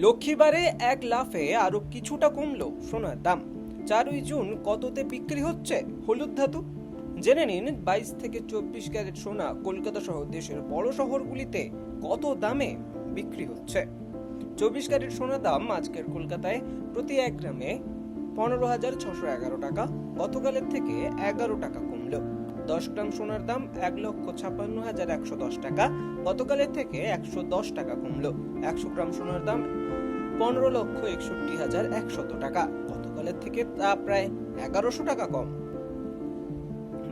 লক্ষ্মীবারে এক লাফে আরো কিছুটা কমলো সোনার দাম। 4ই জুন কততে বিক্রি হচ্ছে হলুদ ধাতু? জেনে নিন 22 থেকে 24 ক্যারেট সোনা কলকাতা সহ দেশের বড় শহরগুলিতে কত দামে বিক্রি হচ্ছে। 24 ক্যারেট সোনার দাম আজকের কলকাতায় প্রতি 1 গ্রামে 15,611 টাকা, গতকালের থেকে 11 টাকা কমলো। 10 গ্রাম সোনার দাম 1,56,110 টাকা, গতকালের থেকে 110 টাকা কমলো। 100 গ্রাম সোনার দাম 15,61,100 টাকা, গতকালের থেকে তা প্রায় 1100 টাকা কম।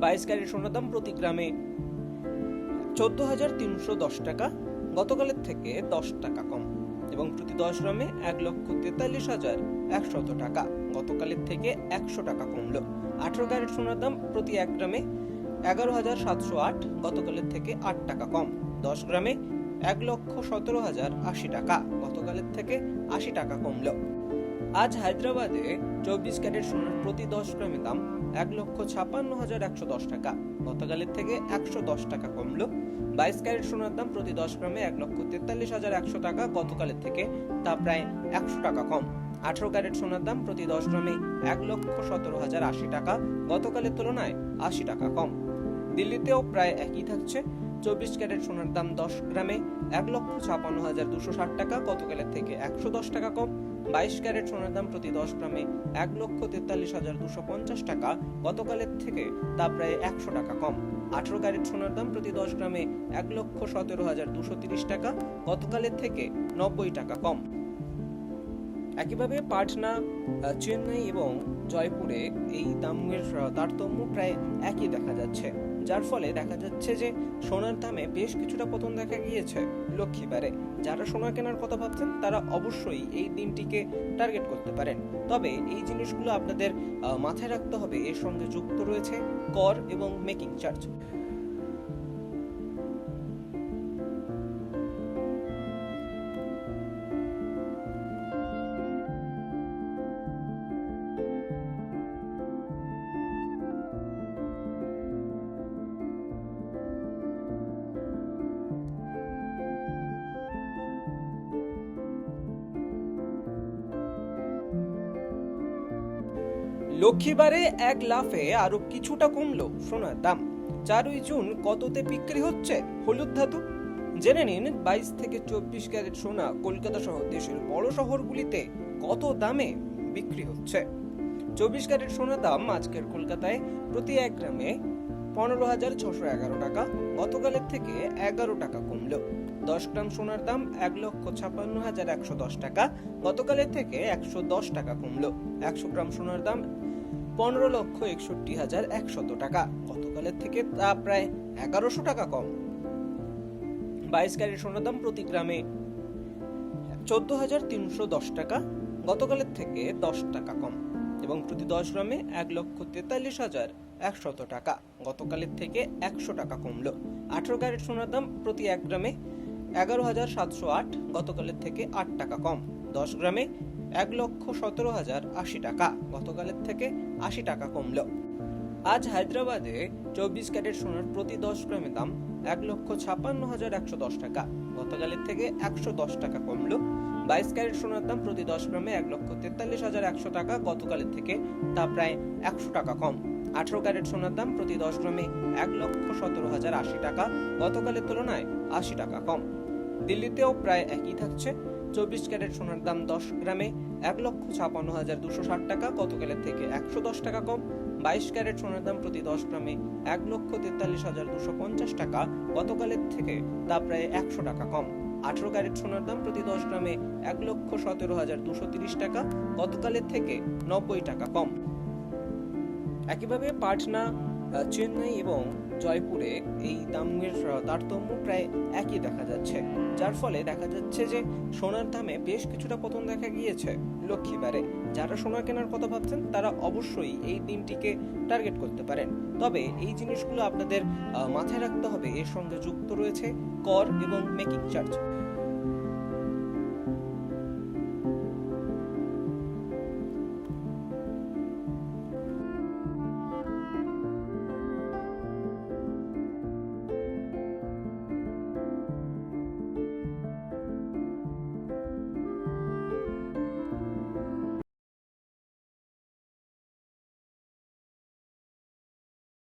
22 ক্যারেট সোনার দাম প্রতি গ্রামে 14,310 টাকা, গতকালের থেকে 10 টাকা কম এবং প্রতি 10 গ্রামে 1,43,100 টাকা, গতকালের থেকে 100 টাকা কমলো। 18 ক্যারেট সোনার দাম প্রতি 1 গ্রামে 11,708, গতকালের থেকে 8 টাকা কম। 10 গ্রামে 1,17,080 টাকা, গতকালের থেকে 80 টাকা কমলো। আজ হায়দ্রাবাদে 24 ক্যারেট সোনার প্রতি 10 গ্রামে দাম 1,56,110 টাকা, গতকালের থেকে 110 টাকা কমলো। 22 ক্যারেট সোনার দাম প্রতি 10 গ্রামে 1,43,100 টাকা, গতকালের থেকে তা প্রায় 100 টাকা কম। 18 ক্যারেট সোনার দাম প্রতি 10 গ্রামে 1,17,080 টাকা, গতকালের তুলনায় 80 টাকা কম। দিল্লিতেও প্রায় একই থাকছে। 24 ক্যারেট সোনার দাম 10 গ্রামে 1,56,260 টাকা, গতকালের থেকে 110 টাকা কম। 22 ক্যারেট সোনার দাম প্রতি 10 গ্রামে 1,43,250 টাকা, গতকালের থেকে তা প্রায় 100 টাকা কম। 18 ক্যারেট সোনার দাম প্রতি 10 গ্রামে 1,17,230 টাকা, গতকালের থেকে 90 টাকা কম। একইভাবে পাটনা, চেন্নাই এবং জয়পুরে এই দামের তারতম্য প্রায় একই দেখা যাচ্ছে, যার ফলে দেখা যাচ্ছে যে সোনার দামে বেশ কিছুটা পতন দেখা গিয়েছে লক্ষ্মীবারে। যারা সোনা কেনার কথা ভাবছেন তারা অবশ্যই এই দিনটিকে টার্গেট করতে পারেন। তবে এই জিনিসগুলো আপনাদের মাথায় রাখতে হবে, এর সঙ্গে যুক্ত রয়েছে কর এবং মেকিং চার্জ। লক্ষ্মীবারে এক লাফে আরো কিছুটা কমলো সোনার দাম। 4ই জুন কততে বিক্রি হচ্ছে হলুদ ধাতু? জেনে নিন 22 থেকে 24 ক্যারেট সোনা কলকাতা সহ দেশের বড় শহরগুলিতে কত দামে বিক্রি হচ্ছে। 24 ক্যারেট সোনার দাম আজকের কলকাতায় প্রতি 1 গ্রামে 15,611 টাকা, গতকালের থেকে 11 টাকা কমলো। 10 গ্রাম সোনার দাম 1,56,110 টাকা, গতকালের থেকে 110 টাকা কমলো। 100 গ্রাম সোনার দাম 15,61,100 টাকা, গতকালের থেকে তা প্রায় 1100 টাকা কম। 22 ক্যারেট সোনার দাম প্রতি গ্রামে 14,310 টাকা, গতকালের থেকে 10 টাকা কম এবং প্রতি 10 গ্রামে 1,43,100 টাকা, গতকালের থেকে 100 টাকা কমলো। 18 ক্যারেট সোনার দাম প্রতি 1 গ্রামে 11,708, গতকালের থেকে 8 টাকা কম। 10 গ্রামে 1,17,080 টাকা, গতকালের থেকে 80 টাকা কমলো। আজ হায়দ্রাবাদে 24 ক্যারেট সোনার প্রতি 10 গ্রামে দাম 1,56,110 টাকা, গতকালের থেকে 110 টাকা কমলো। 22 ক্যারেট সোনার দাম প্রতি 10 গ্রামে 1,43,100 টাকা, গতকালের থেকে তা প্রায় 100 টাকা কম। 18 ক্যারেট সোনার দাম প্রতি 10 গ্রামে 1,17,080 টাকা, গতকালের তুলনায় 80 টাকা কম। দিল্লিতেও প্রায় একই থাকছে। 24 ক্যারেট সোনার দাম 10 গ্রামে 1,56,260 টাকা, গতকালের থেকে 110 টাকা কম। 22 ক্যারেট সোনার দাম প্রতি 10 গ্রামে 1,43,250 টাকা, গতকালের থেকে তা প্রায় 100 টাকা কম। 18 ক্যারেট সোনার দাম প্রতি 10 গ্রামে 1,17,230 টাকা, গতকালের থেকে 90 টাকা কম। একইভাবে পাটনা, চেন্নাই এবং জয়পুরে এই দামের তারতম্য প্রায় একই দেখা যাচ্ছে, যার ফলে দেখা যাচ্ছে যে সোনার দামে বেশ কিছুটা পতন দেখা গিয়েছে লক্ষ্মীবারে। যারা সোনা কেনার কথা ভাবছেন তারা অবশ্যই এই দিনটিকে টার্গেট করতে পারেন। তবে এই জিনিসগুলো আপনাদের মাথায় রাখতে হবে, এর সঙ্গে যুক্ত রয়েছে কর এবং মেকিং চার্জ।